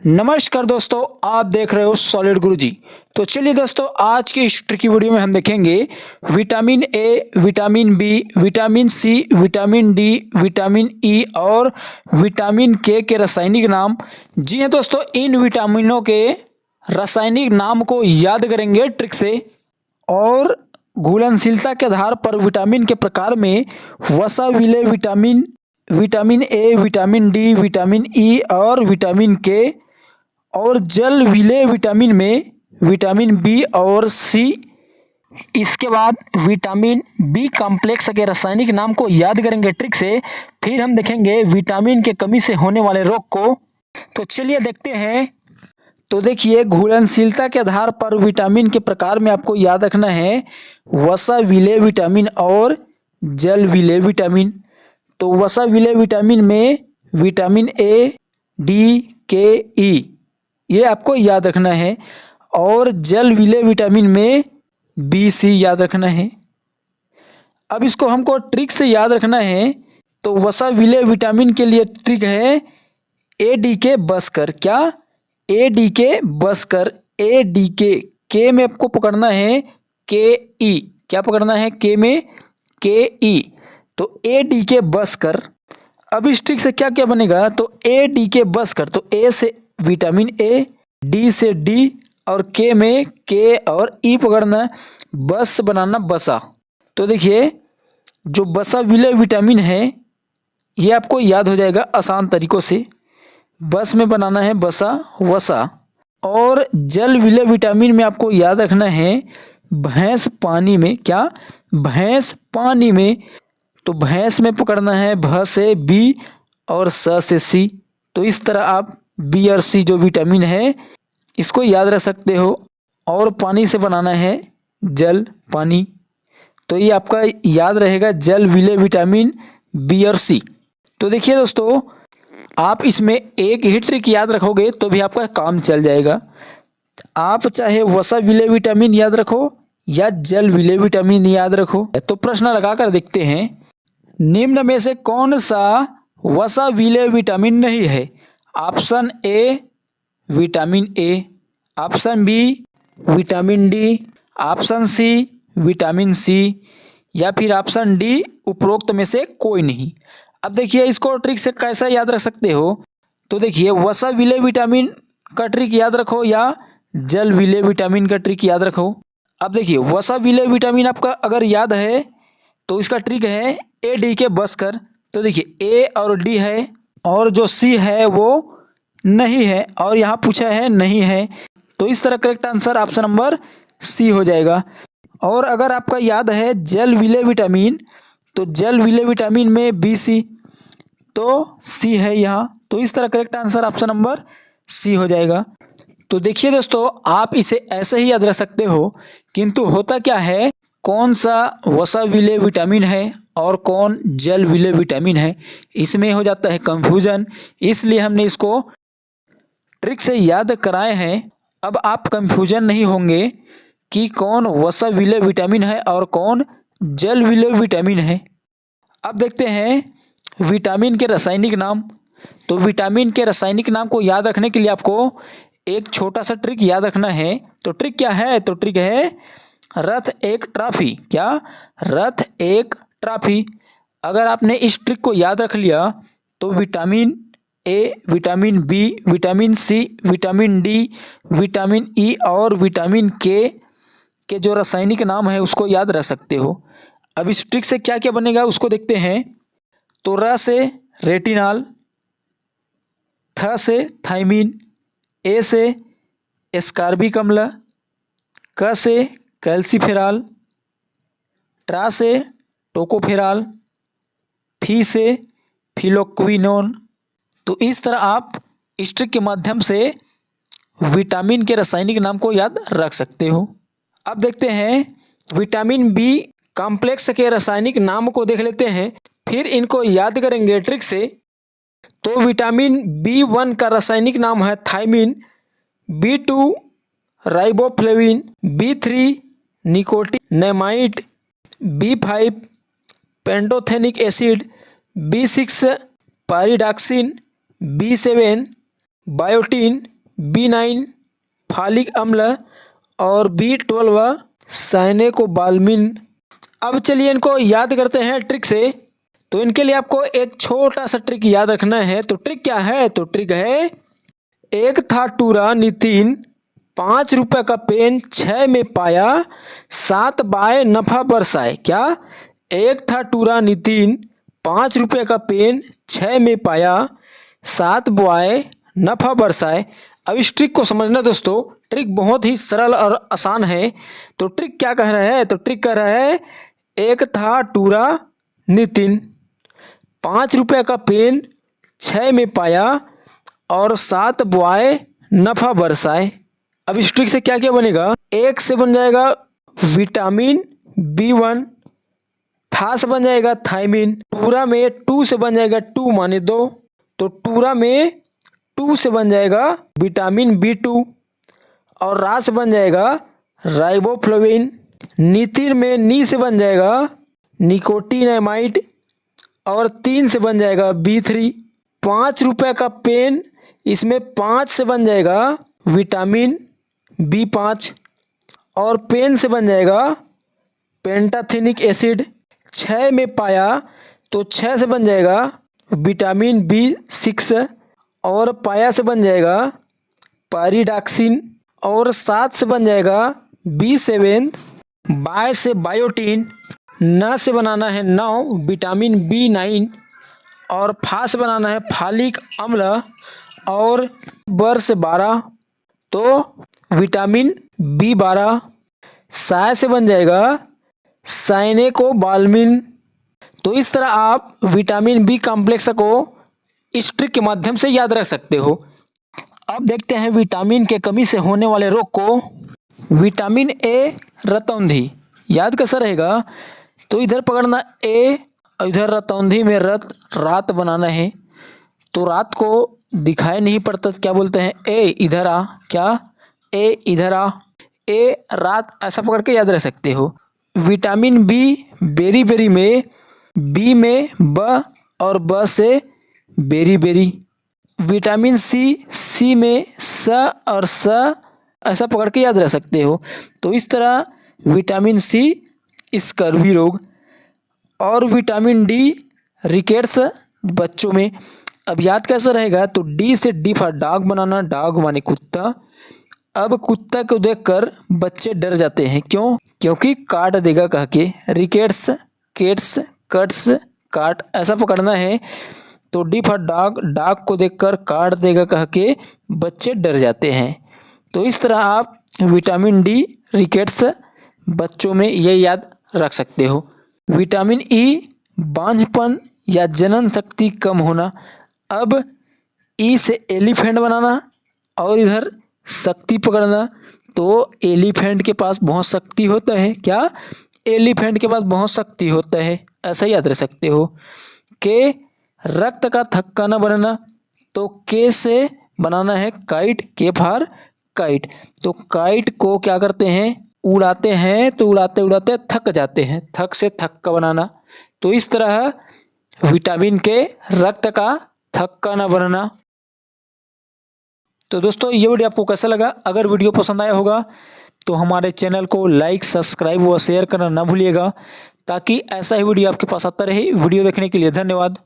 नमस्कार दोस्तों, आप देख रहे हो सॉलिड गुरुजी। तो चलिए दोस्तों, आज की इस ट्रिकी वीडियो में हम देखेंगे vitamin A, vitamin B, vitamin C, vitamin D, vitamin E और विटामिन के रासायनिक नाम। जी हां दोस्तों, इन विटामिनों के रासायनिक नाम को याद करेंगे ट्रिक से। और घुलनशीलता के आधार पर विटामिन के प्रकार में वसा विलेय vitamin, vitamin A, vitamin D, vitamin E और विटामिन के, और जल विलेय विटामिन में विटामिन बी और सी। इसके बाद विटामिन बी कॉम्प्लेक्स के रासायनिक नाम को याद करेंगे ट्रिक से। फिर हम देखेंगे विटामिन के कमी से होने वाले रोग को। तो चलिए देखते हैं। तो देखिए, घुलनशीलता के आधार पर विटामिन के प्रकार में आपको याद रखना है वसा विलेय विटामिन और जल विलेय विटामिन। तो वसा विलेय विटामिन में विटामिन ए, डी, के, ई, ये आपको याद रखना है। और जल विलेय विटामिन में बी, सी याद रखना है। अब इसको हमको ट्रिक से याद रखना है। तो वसा विलेय विटामिन के लिए ट्रिक है ए डी के बस कर। क्या? ए डी के बस कर। ए डी के में आपको पकड़ना है के ई। क्या पकड़ना है? के में के ई। तो ए डी के बस कर। अब इस ट्रिक से क्या क्या बनेगा? तो ए डी के बस कर, तो ए से विटामिन ए, डी से डी और के में के और ई पकड़ना, बस बनाना बसा। तो देखिए, जो बसा विलेय विटामिन है ये आपको याद हो जाएगा आसान तरीकों से। बस में बनाना है बसा वसा। और जल विलेय विटामिन में आपको याद रखना है भैंस पानी में। क्या? भैंस पानी में। तो भैंस में पकड़ना है भ से बी और स से सी। तो इस तरह आप बी और सी जो विटामिन है इसको याद रख सकते हो। और पानी से बनाना है जल पानी। तो ये आपका याद रहेगा जल विलेय विटामिन बी और सी। तो देखिए दोस्तों, आप इसमें एक ही ट्रिक याद रखोगे तो भी आपका काम चल जाएगा। आप चाहे वसा विलेय विटामिन याद रखो या जल विलेय विटामिन याद रखो। तो प्रश्न लगाकर देखते हैं, निम्न में से कौन सा वसा विलेय विटामिन नहीं है? Option A vitamin A, option B vitamin D, option C vitamin C या फिर ऑप्शन डी उपरोक्त में से कोई नहीं। अब देखिए, इसको ट्रिक से कैसा याद रख सकते हो? तो देखिए, वसा विलेय विटामिन का ट्रिक याद रखो या जल विलेय विटामिन का ट्रिक याद रखो। अब देखिए, वसा विलेय विटामिन आपका अगर याद है तो इसका ट्रिक है ए डी के बस कर। तो देखिए, ए और डी है और जो सी है वो नहीं है, और यहाँ पूछा है नहीं है। तो इस तरह correct answer option number C हो जाएगा। और अगर आपका याद है जल विलेय विटामिन, तो जल विलेय विटामिन में बी, सी, तो सी है यहाँ। तो इस तरह correct answer option number C हो जाएगा। तो देखिए दोस्तों, आप इसे ऐसे ही याद रख सकते हो, किंतु होता क्या है, कौन सा वसा विलेय विटामिन है और कौन जल विलेय विटामिन है, इसमें हो जाता है कंफ्यूजन। इसलिए हमने इसको ट्रिक से याद कराए हैं। अब आप कंफ्यूजन नहीं होंगे कि कौन वसा विलेय विटामिन है और कौन जल विलेय विटामिन है। अब देखते हैं विटामिन के रासायनिक नाम। तो विटामिन के रासायनिक नाम को याद रखने के लिए आपको एक छोटा सा ट्रिक याद रखना है। तो ट्रिक क्या है? तो ट्रिक है रथ एक ट्रॉफी। क्या? रथ एक ट्रॉफी। अगर आपने इस ट्रिक को याद रख लिया तो vitamin A, vitamin B, vitamin C, vitamin D, vitamin E और विटामिन के जो रासायनिक नाम है उसको याद रख सकते हो। अब इस ट्रिक से क्या क्या बनेगा उसको देखते हैं। तो र से रेटिनॉल, थ से थायमिन, ए से एस्कॉर्बिक अम्ल, क से कैल्सीफेरॉल, ट्रा से टोकोफेरॉल, फी से फिलोक्विनोन। तो इस तरह आप इस ट्रिक के माध्यम से विटामिन के रासायनिक नाम को याद रख सकते हो। अब देखते हैं विटामिन बी कॉम्प्लेक्स के रासायनिक नाम को देख लेते हैं, फिर इनको याद करेंगे ट्रिक से। तो विटामिन बी1 का रासायनिक नाम है thiamine, बी2 riboflavin, B3 nicotinamide, B5 pantothenic acid, B6 पाइरिडॉक्सिन, बी7 biotin, B9 folic अम्ल और B12 साइनेकोबाल्मिन। अब चलिए इनको याद करते हैं ट्रिक से। तो इनके लिए आपको एक छोटा सा ट्रिक याद रखना है। तो ट्रिक क्या है? तो ट्रिक है, एक था टूरा नितिन, 5 रुपये का पेन 6 में पाया, 7 बाय नफा बरसाए। क्या? एक था टूरा नितिन, 5 रुपये का पेन 6 में पाया, 7 बाय नफा बरसाए। अब इस ट्रिक को समझना दोस्तों, ट्रिक बहुत ही सरल और आसान है। तो ट्रिक क्या कह रहा है? तो ट्रिक कह रहा है, एक था टूरा नितिन, 5 रुपये का पेन 6 में पाया और 7 बुआए नफा बरसाए। अब इस ट्रिक से क्या क्या बनेगा? एक से बन जाएगा विटामिन B1, था से बन जाएगा थायमिन, टूरा में 2 से बन जाएगा 2 माने 2, तो टूरा में 2 से बन जाएगा विटामिन B2 और रा से बन जाएगा राइबोफ्लाविन, नितिन में नी से बन जाएगा निकोटिनामाइड और 3 से बन जाएगा B3। 5 रुपये का पेन, इसमें 5 से बन जाएगा विटामिन B5 और पेन से बन जाएगा पेंटाथेनिक एसिड। 6 में पाया तो 6 से बन जाएगा विटामिन B6 और पाया से बन जाएगा पायरिडॉक्सिन और 7 से बन जाएगा B7। बाय से बायोटीन, न से बनाना है 9 विटामिन B9 और फा से बनाना है फॉलिक अम्ल और बर से 12 तो विटामिन B12। साय से बन जाएगा साइनेकोबाल्मिन। तो इस तरह आप विटामिन B कॉम्प्लेक्स को इस ट्रिक के माध्यम से याद रख सकते हो। अब देखते हैं विटामिन के कमी से होने वाले रोग को। विटामिन A रतौंधी, याद कैसा रहेगा? तो इधर पकड़ना A, इधर रतौंधी में रात बनाना है। तो रात को दिखाई नहीं पड़ता तो क्या बोलते हैं? ए इधर आ। क्या? ए इधर आ। ए रात, ऐसा पकड़ के याद रख सकते हो। विटामिन B बेरी बेरी में, बी में ब और ब से बेरी बेरी। विटामिन C में स और स, ऐसा पकड़ के याद रख सकते हो। तो इस तरह विटामिन C स्कर्वी रोग और विटामिन D रिकेट्स बच्चों में। अब याद कैसा रहेगा? तो D से D for dog banana, dog माने कुत्ता। अब कुत्ता को देखकर बच्चे डर जाते हैं। क्यों? क्योंकि काट देगा कह के। रिकेट्स, केट्स, कट्स, काट, ऐसा पकड़ना है। तो D फॉर डॉग, डॉग को देखकर काट देगा कह के बच्चे डर जाते हैं। तो इस तरह आप विटामिन D रिकेट्स बच्चों में ये याद रख सकते हो। विटामिन E बांझपन या जनन शक्ति कम होना। अब E से एलिफेंट बनाना और इधर शक्ति पकड़ना। तो एलिफेंट के पास बहुत शक्ति होता है। क्या? एलिफेंट के पास बहुत शक्ति होता है, ऐसा याद रख सकते हो। के रक्त का थक्का न बनना। तो के से बनाना है काइट, के फॉर काइट। तो काइट को क्या करते हैं? उड़ाते हैं, तो उड़ाते उड़ाते थक जाते हैं। थक से थक्का बनाना। तो इस तरह विटामिन के रक्त का थक्का न बनना। तो दोस्तों ये वीडियो आपको कैसा लगा? अगर वीडियो पसंद आया होगा तो हमारे चैनल को लाइक, सब्सक्राइब व शेयर करना ना भूलिएगा, ताकि ऐसा ही वीडियो आपके पास आता रहे। वीडियो देखने के लिए धन्यवाद।